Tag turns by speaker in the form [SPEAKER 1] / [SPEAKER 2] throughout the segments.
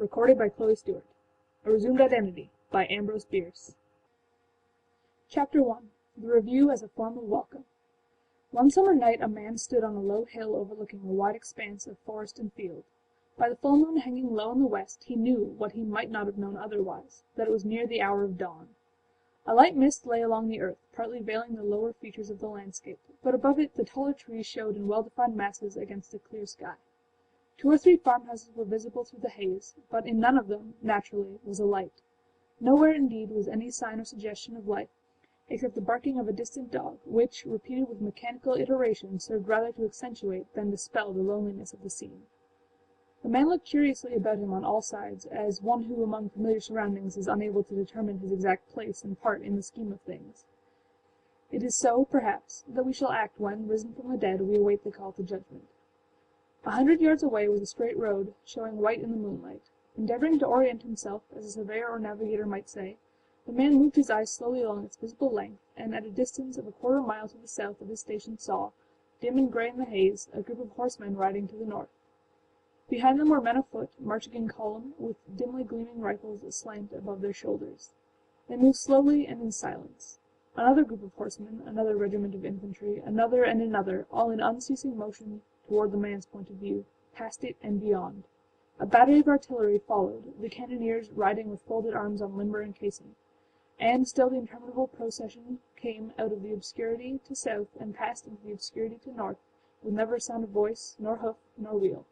[SPEAKER 1] Recorded by Chloe Stewart. A Resumed Identity by Ambrose Bierce. Chapter 1. The Review as a Form of Welcome. One summer night a man stood on a low hill overlooking a wide expanse of forest and field. By the full moon hanging low in the west he knew, what he might not have known otherwise, that it was near the hour of dawn. A light mist lay along the earth, partly veiling the lower features of the landscape, but above it the taller trees showed in well-defined masses against a clear sky. 2 or 3 farmhouses were visible through the haze, but in none of them, naturally, was a light. Nowhere, indeed, was any sign or suggestion of life, except the barking of a distant dog, which, repeated with mechanical iteration, served rather to accentuate than dispel the loneliness of the scene. The man looked curiously about him on all sides, as one who among familiar surroundings is unable to determine his exact place and part in the scheme of things. It is so, perhaps, that we shall act when, risen from the dead, we await the call to judgment. 100 yards away was a straight road, showing white in the moonlight. Endeavoring to orient himself, as a surveyor or navigator might say, the man moved his eyes slowly along its visible length, and at a distance of a quarter mile to the south of his station saw, dim and grey in the haze, a group of horsemen riding to the north. Behind them were men afoot, marching in column, with dimly gleaming rifles aslant above their shoulders. They moved slowly and in silence. Another group of horsemen, another regiment of infantry, another and another, all in unceasing motion toward the man's point of view, past it and beyond. A battery of artillery followed, the cannoneers riding with folded arms on limber and casing. And still the interminable procession came out of the obscurity to south and passed into the obscurity to north, with never a sound of voice, nor hoof, nor wheel.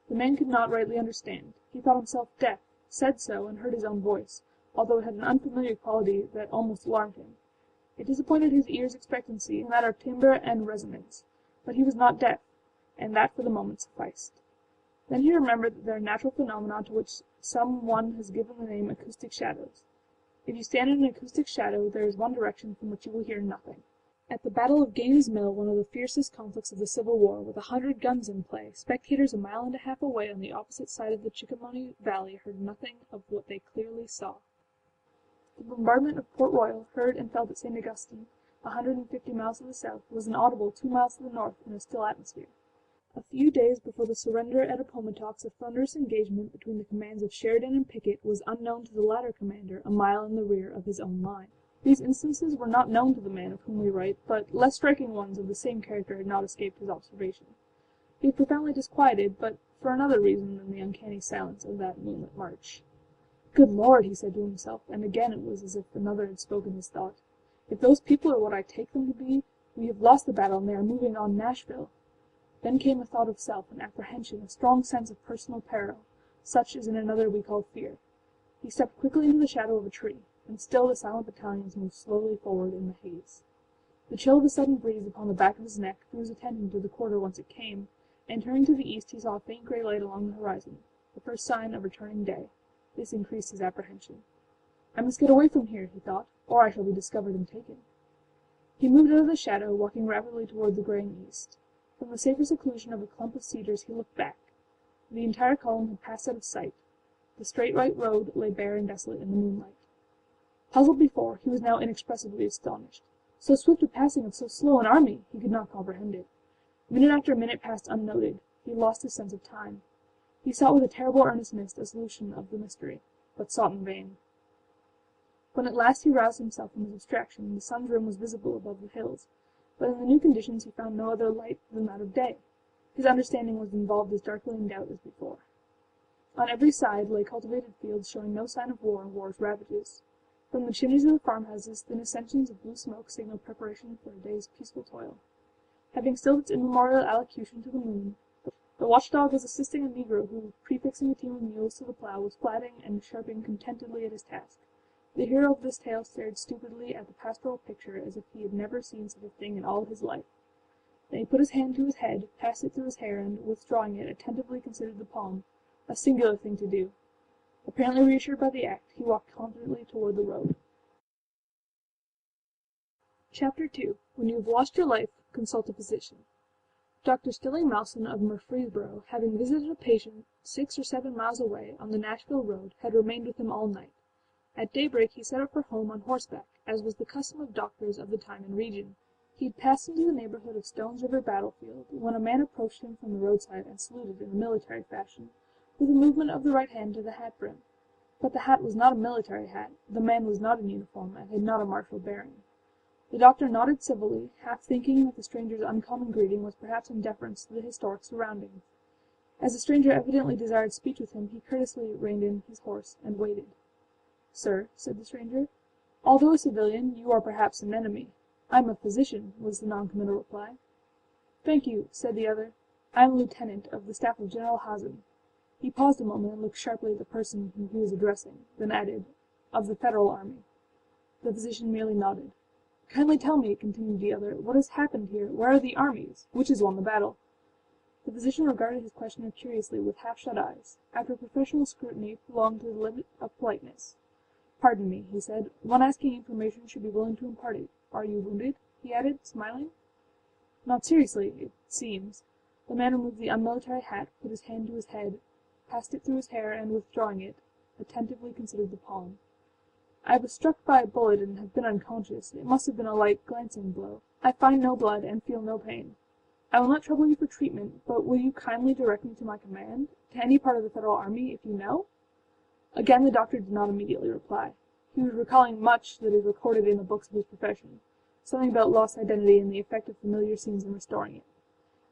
[SPEAKER 1] The man could not rightly understand. He thought himself deaf, said so, and heard his own voice, although it had an unfamiliar quality that almost alarmed him. It disappointed his ear's expectancy in matter of timbre and resonance. But he was not deaf, and that for the moment sufficed. Then he remembered that there are natural phenomena to which some one has given the name acoustic shadows. If you stand in an acoustic shadow, there is one direction from which you will hear nothing. At the Battle of Gaines's Mill, one of the fiercest conflicts of the Civil War, with 100 guns in play, spectators a mile and a half away on the opposite side of the Chickahominy Valley heard nothing of what they clearly saw. The bombardment of Port Royal, heard and felt at St. Augustine, 150 miles to the south, was inaudible 2 miles to the north in a still atmosphere. A few days before the surrender at Appomattox a thunderous engagement between the commands of Sheridan and Pickett was unknown to the latter commander a mile in the rear of his own line. These instances were not known to the man of whom we write, but less striking ones of the same character had not escaped his observation. He was profoundly disquieted, but for another reason than the uncanny silence of that moonlit march. "Good Lord!" he said to himself, and again it was as if another had spoken his thought. "If those people are what I take them to be, we have lost the battle and they are moving on Nashville." Then came a thought of self, an apprehension, a strong sense of personal peril, such as in another we call fear. He stepped quickly into the shadow of a tree, and still the silent battalions moved slowly forward in the haze. The chill of a sudden breeze upon the back of his neck drew his attention to the quarter whence it came, and turning to the east he saw a faint grey light along the horizon, the first sign of returning day. This increased his apprehension. "I must get away from here," he thought, "or I shall be discovered and taken." He moved out of the shadow, walking rapidly toward the greying east. From the safer seclusion of a clump of cedars he looked back. The entire column had passed out of sight. The straight white road lay bare and desolate in the moonlight. Puzzled before, he was now inexpressibly astonished. So swift a passing of so slow an army! He could not comprehend it. Minute after minute passed unnoted. He lost his sense of time. He sought with a terrible earnestness a solution of the mystery, but sought in vain. When at last he roused himself from his abstraction, the sun's rim was visible above the hills, but in the new conditions he found no other light than that of day. His understanding was involved as darkly in doubt as before. On every side lay cultivated fields showing no sign of war or war's ravages. From the chimneys of the farmhouses thin ascensions of blue smoke signaled preparation for a day's peaceful toil. Having stilled its immemorial allocution to the moon, the watchdog was assisting a negro who, prefixing a team of mules to the plough, was flatting and sharping contentedly at his task. The hero of this tale stared stupidly at the pastoral picture as if he had never seen such a thing in all his life. Then he put his hand to his head, passed it through his hair, and, withdrawing it, attentively considered the palm, a singular thing to do. Apparently reassured by the act, he walked confidently toward the road. Chapter 2. When you have lost your life, consult a physician. Dr. Stilling Malson of Murfreesboro, having visited a patient 6 or 7 miles away on the Nashville road, had remained with him all night. At daybreak he set out for home on horseback, as was the custom of doctors of the time and region. He had passed into the neighborhood of Stone's River battlefield, when a man approached him from the roadside and saluted in a military fashion, with a movement of the right hand to the hat brim. But the hat was not a military hat, the man was not in uniform, and had not a martial bearing. The doctor nodded civilly, half thinking that the stranger's uncommon greeting was perhaps in deference to the historic surroundings. As the stranger evidently desired speech with him, he courteously reined in his horse, and waited. "Sir," said the stranger, "although a civilian, you are perhaps an enemy." "I am a physician," was the non-committal reply. "Thank you," said the other. "I am a lieutenant of the staff of General Hazen." He paused a moment and looked sharply at the person whom he was addressing, then added, "of the Federal army." The physician merely nodded. "Kindly tell me," continued the other, "what has happened here? Where are the armies? Which has won the battle?" The physician regarded his questioner curiously with half-shut eyes. After professional scrutiny prolonged to the limit of politeness, "Pardon me," he said. "One asking information should be willing to impart it. Are you wounded?" he added, smiling. "Not seriously, it seems." The man removed the unmilitary hat, put his hand to his head, passed it through his hair, and, withdrawing it, attentively considered the palm. "I was struck by a bullet and have been unconscious. It must have been a light, glancing blow. I find no blood, and feel no pain. I will not trouble you for treatment, but will you kindly direct me to my command, to any part of the Federal army, if you know?" Again the doctor did not immediately reply. He was recalling much that is recorded in the books of his profession, something about lost identity and the effect of familiar scenes in restoring it.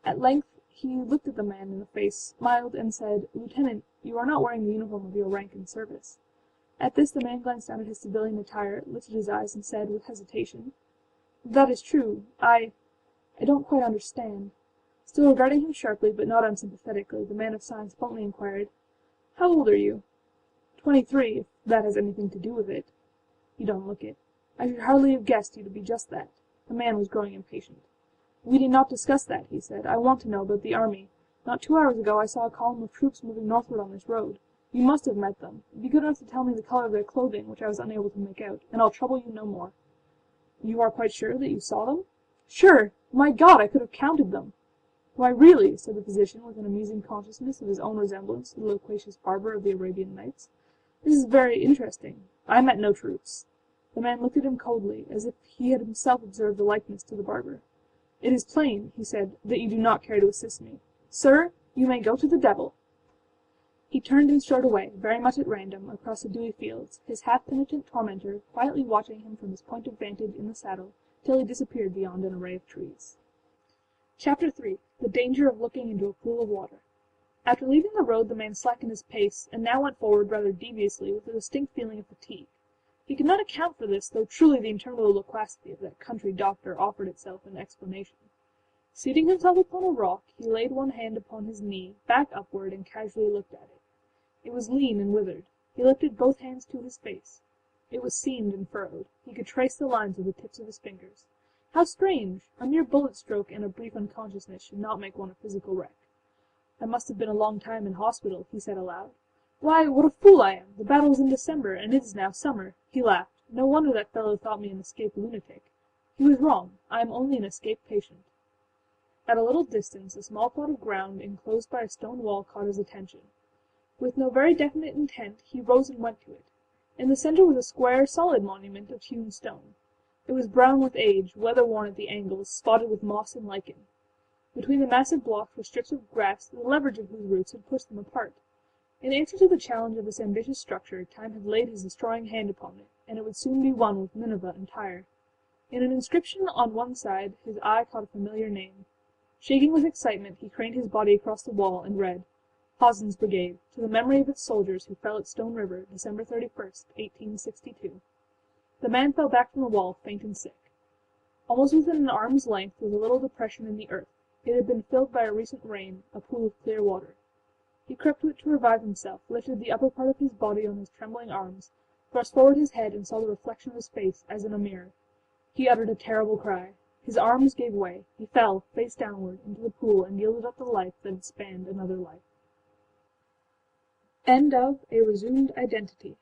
[SPEAKER 1] At length he looked at the man in the face, smiled, and said, "Lieutenant, you are not wearing the uniform of your rank and service." At this the man glanced down at his civilian attire, lifted his eyes, and said, with hesitation, "That is true. I don't quite understand." Still regarding him sharply, but not unsympathetically, the man of science bluntly inquired, "How old are you?" "23, if that has anything to do with it." "You don't look it. I should hardly have guessed you to be just that." The man was growing impatient. "We need not discuss that," he said. "I want to know about the army. Not 2 hours ago I saw a column of troops moving northward on this road. You must have met them. Be good enough to tell me the color of their clothing, which I was unable to make out, and I'll trouble you no more." "You are quite sure that you saw them?" "Sure! My God, I could have counted them!" "Why, really," said the physician, with an amusing consciousness of his own resemblance to the loquacious barber of the Arabian Nights, "this is very interesting. I met no troops." The man looked at him coldly, as if he had himself observed the likeness to the barber. "It is plain," he said, "that you do not care to assist me. Sir, you may go to the devil." He turned and strode away, very much at random, across the dewy fields, his half-penitent tormentor quietly watching him from his point of vantage in the saddle, till he disappeared beyond an array of trees. Chapter 3. The Danger of Looking into a Pool of Water. After leaving the road the man slackened his pace, and now went forward rather deviously, with a distinct feeling of fatigue. He could not account for this, though truly the internal loquacity of that country doctor offered itself in explanation. Seating himself upon a rock, he laid one hand upon his knee, back upward, and casually looked at it. It was lean and withered. He lifted both hands to his face. It was seamed and furrowed. He could trace the lines with the tips of his fingers. How strange! A mere bullet stroke and a brief unconsciousness should not make one a physical wreck. "I must have been a long time in hospital," he said aloud. "Why, what a fool I am! The battle was in December, and it is now summer." He laughed. "No wonder that fellow thought me an escaped lunatic. He was wrong. I am only an escaped patient." At a little distance a small plot of ground enclosed by a stone wall caught his attention. With no very definite intent he rose and went to it. In the center was a square, solid monument of hewn stone. It was brown with age, weather-worn at the angles, spotted with moss and lichen. Between the massive blocks were strips of grass, the leverage of whose roots had pushed them apart. In answer to the challenge of this ambitious structure, Time had laid his destroying hand upon it, and it would soon be one with Nineveh and Tyre. In an inscription on one side his eye caught a familiar name. Shaking with excitement, he craned his body across the wall, and read, "Hawson's Brigade, to the memory of its soldiers who fell at Stone River, December 31st, 1862. The man fell back from the wall, faint and sick. Almost within an arm's length was a little depression in the earth. It had been filled by a recent rain, a pool of clear water. He crept to it to revive himself, lifted the upper part of his body on his trembling arms, thrust forward his head and saw the reflection of his face as in a mirror. He uttered a terrible cry. His arms gave way. He fell, face downward, into the pool and yielded up the life that had spanned another life. End of A Resumed Identity